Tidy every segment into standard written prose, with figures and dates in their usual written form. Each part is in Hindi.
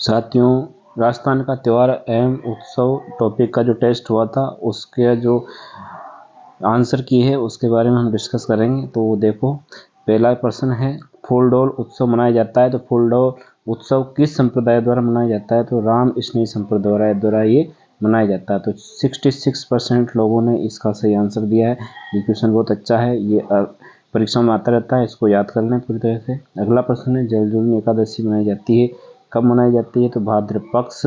साथियों, राजस्थान का त्यौहार एवं उत्सव टॉपिक का जो टेस्ट हुआ था उसके जो आंसर की है उसके बारे में हम डिस्कस करेंगे। तो देखो, पहला प्रश्न है, फूलडोल उत्सव मनाया जाता है। तो फूलडोल उत्सव किस संप्रदाय द्वारा मनाया जाता है? तो राम स्नेही संप्रदाय द्वारा ये मनाया जाता है। तो 66% लोगों ने इसका सही आंसर दिया है। ये क्वेश्चन बहुत अच्छा है, ये परीक्षा में आता रहता है, इसको याद कर लें पूरी तरह से। अगला प्रश्न है, जलजूलनी एकादशी मनाई जाती है, कब मनाई जाती है? तो भाद्रपद पक्ष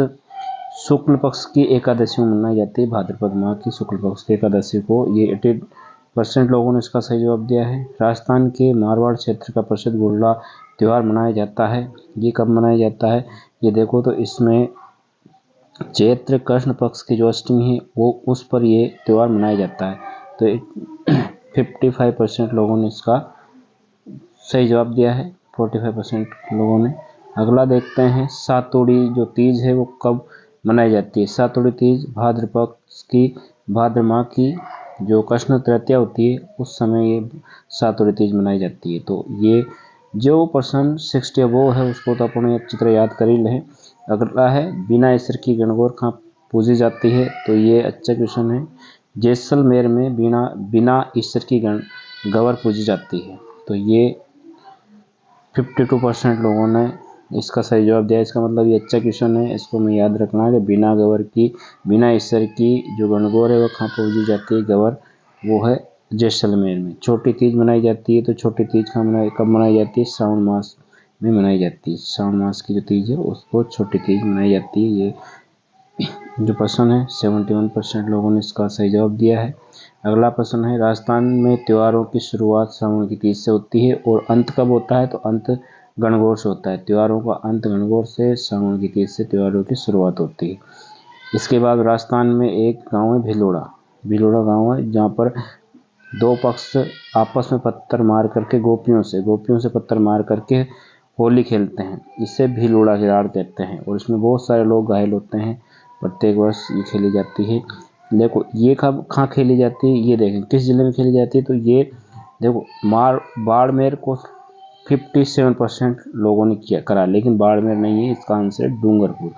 शुक्ल पक्ष की एकादशी में मनाई जाती है। भाद्रपद माह की शुक्ल पक्ष की एकादशी को। ये 80% लोगों ने इसका सही जवाब दिया है। राजस्थान के मारवाड़ क्षेत्र का प्रसिद्ध गुड़ला त्यौहार मनाया जाता है। ये कब मनाया जाता है? ये देखो, तो इसमें चैत्र कृष्ण पक्ष की जो अष्टमी है वो उस पर ये त्यौहार मनाया जाता है। तो 55% लोगों ने इसका सही जवाब दिया है, 45% लोगों ने। अगला देखते हैं, सातुड़ी जो तीज है वो कब मनाई जाती है? सातुड़ी तीज भाद्रपद की भाद्र माह की जो कृष्ण तृतीया होती है उस समय ये सातुड़ी तीज मनाई जाती है। तो ये जो प्रश्न 60 अबोव है उसको तो अपन अच्छी तरह याद कर ही लें। अगला है, बिना ईश्वर की गणगौर कहाँ पूजी जाती है? तो ये अच्छा क्वेश्चन है। जैसलमेर में बिना ईश्वर की गौर पूजी जाती है। तो ये 52% लोगों ने इसका सही जवाब दिया। इसका मतलब ये अच्छा क्वेश्चन है, इसको मैं याद रखना है कि बिना ईश्वर की जो गणगौर है वो कहाँ पूजी जाती है? गौर वो है जैसलमेर में। छोटी तीज मनाई जाती है। तो छोटी तीज कब मनाई जाती है? श्रावण मास में मनाई जाती है। श्रावण मास की जो तीज है उसको छोटी तीज मनाई जाती है। ये जो प्रश्न है 71% लोगों ने इसका सही जवाब दिया है। अगला प्रश्न है, राजस्थान में त्योहारों की शुरुआत श्रावण की तीज से होती है और अंत कब होता है? तो अंत गणगौर से होता है। त्योहारों का अंत गणगौर से, श्रावण की तीज से त्योहारों की शुरुआत होती है। इसके बाद राजस्थान में एक गांव है भिलोड़ा गांव है, जहाँ पर दो पक्ष आपस में पत्थर मार करके गोपियों से पत्थर मार करके होली खेलते हैं। इसे भिलोड़ा की राड कहते हैं और इसमें बहुत सारे लोग घायल होते हैं। प्रत्येक वर्ष ये खेली जाती है। देखो, ये कहाँ खेली जाती है, ये देखें किस जिले में खेली जाती है। तो ये देखो, बाड़मेर को 57% लोगों ने करा, लेकिन बाड़मेर नहीं है, इसका आंसर है डूंगरपुर।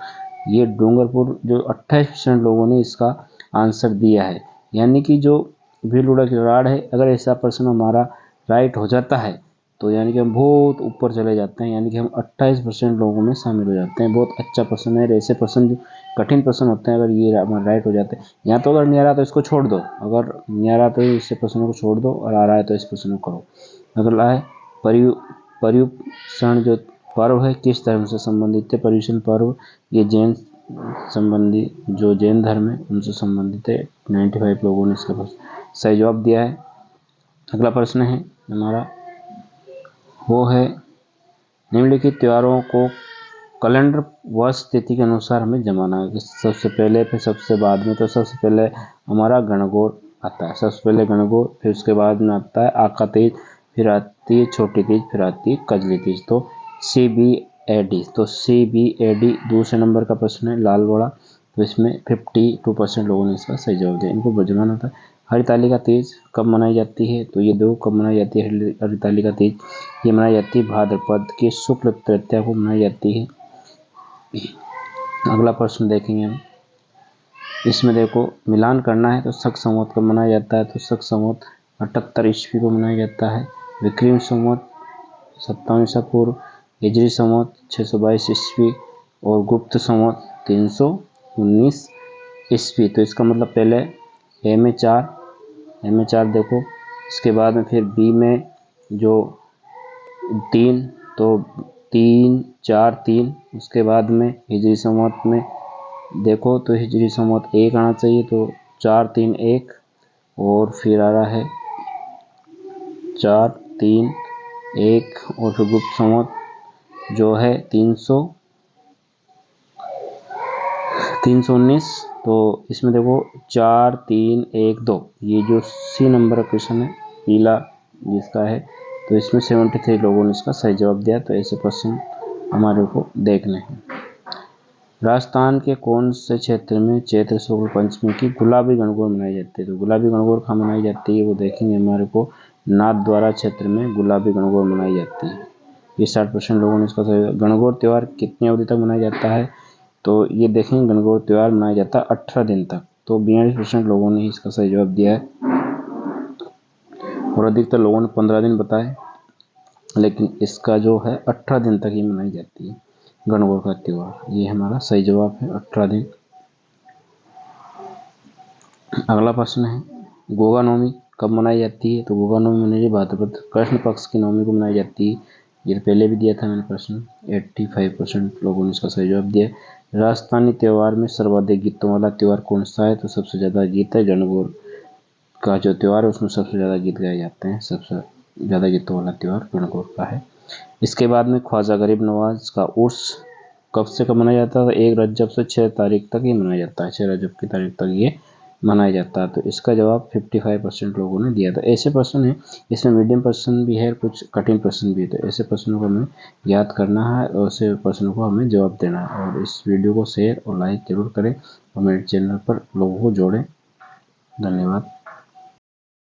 ये डूंगरपुर जो 28% लोगों ने इसका आंसर दिया है। यानी कि जो भिलोड़ा की राड है, अगर ऐसा प्रश्न हमारा राइट हो जाता है तो यानी कि हम बहुत ऊपर चले जाते हैं, यानी कि हम 28% लोगों में शामिल हो जाते हैं। बहुत अच्छा प्रश्न है। ऐसे प्रश्न जो कठिन प्रश्न होते हैं, अगर ये हमारा राइट हो जाते हैं, या तो अगर नहीं आ रहा तो इसको छोड़ दो, अगर नहीं आ रहा तो इस प्रश्न को छोड़ दो, और आ रहा है तो इस प्रश्न को करो। अगला है, पर्युषण जो पर्व है किस धर्म से संबंधित है? पर्युषण पर्व ये जैन संबंधी जो जैन धर्म है उनसे संबंधित है। 95 लोगों ने इसका सही जवाब दिया है। अगला प्रश्न है हमारा, वो है, निम्नलिखित त्योहारों को कैलेंडर वर्ष तिथि के अनुसार हमें जमाना है। सबसे पहले फिर सबसे बाद में। तो सबसे पहले हमारा गणगौर आता है, सबसे पहले गणगौर, फिर उसके बाद में आता है आका तीज, फिर आती है छोटी तीज, फिर आती है कजली तीज। तो CBAD, तो CBAD दूसरे नंबर का प्रश्न है, लालगोड़ा। तो इसमें 52% लोगों ने इसका सही जवाब दिया। इनको बुझवाना था। हरितालिका तीज कब मनाई जाती है? तो ये दो कब मनाई जाती है हरितालिका तीज? ये मनाई जाती है भाद्रपद की शुक्ल तृतीया को मनाई जाती है। अगला प्रश्न देखेंगे हम, इसमें देखो मिलान करना है। तो शक संवत कब मनाया जाता है? तो शक संवत 78 ईस्वी को मनाया जाता है। विक्रम संवत 57 ईसा पूर्व, हिजरी संवत 622 ईस्वी और गुप्त संवत 319 ईस्वी। तो इसका मतलब पहले ए में 4 देखो, इसके बाद में फिर बी में जो 3, तो 3 4 3, उसके बाद में हिजरी संवत में देखो तो हिजरी संवत 1 आना चाहिए, तो 4 3 1, और फिर आ रहा है 4 3 1, और फिर गुप्त संवत जो है 319। तो इसमें देखो 4 3 1 2, ये जो सी नंबर का क्वेश्चन है पीला जिसका है, तो इसमें 73 लोगों ने इसका सही जवाब दिया। तो ऐसे प्रश्न हमारे को देखने हैं। राजस्थान के कौन से क्षेत्र में चैत्र शुक्ल पंचमी की गुलाबी गणगौर मनाई जाती है? तो गुलाबी गणगौर कहाँ मनाई जाती है वो देखेंगे हमारे को। नाथद्वारा क्षेत्र में गुलाबी गणगौर मनाई जाती है। ये 60% लोगों ने इसका सही। गणगौर त्यौहार कितनी अवधि तक मनाया जाता है, तो ये देखें गणगौर त्यौहार मनाया जाता है 18 दिन तक। तो 42% लोगों ने इसका सही जवाब दिया है और अधिकतर लोगों ने 15 दिन बताए, लेकिन इसका जो है 18 दिन तक ही मनाई जाती है गणगौर का त्यौहार। ये हमारा सही जवाब है 18 दिन। अगला प्रश्न है गोगा नवमी कब मनाई जाती है, तो गोगा नवमी मनाई भाद्रपद कृष्ण पक्ष की नवमी को मनाई जाती है। ये पहले भी दिया था मैंने प्रश्न। 85% लोगों ने इसका सही जवाब दिया। राजस्थानी त्यौहार में सर्वाधिक गीतों वाला त्यौहार कौन सा है, तो सबसे ज़्यादा गीत है गणगौर का जो त्यौहार है उसमें सबसे ज़्यादा गीत गाए जाते हैं। सबसे ज़्यादा गीतों वाला त्यौहार गणगौर का है। इसके बाद में ख्वाजा गरीब नवाज का उर्स कब से कब मनाया जाता है, 1 रजब से 6 तारीख तक ही मनाया जाता है। 6 रजब की तारीख तक ये मनाया जाता है। तो इसका जवाब 55% लोगों ने दिया था। ऐसे प्रश्न है, इसमें मीडियम प्रश्न भी है, कुछ कठिन प्रश्न भी है। तो ऐसे प्रश्नों को हमें याद करना है और ऐसे प्रश्नों को हमें जवाब देना है। और इस वीडियो को शेयर और लाइक जरूर करें और मेरे चैनल पर लोगों को जोड़ें। धन्यवाद।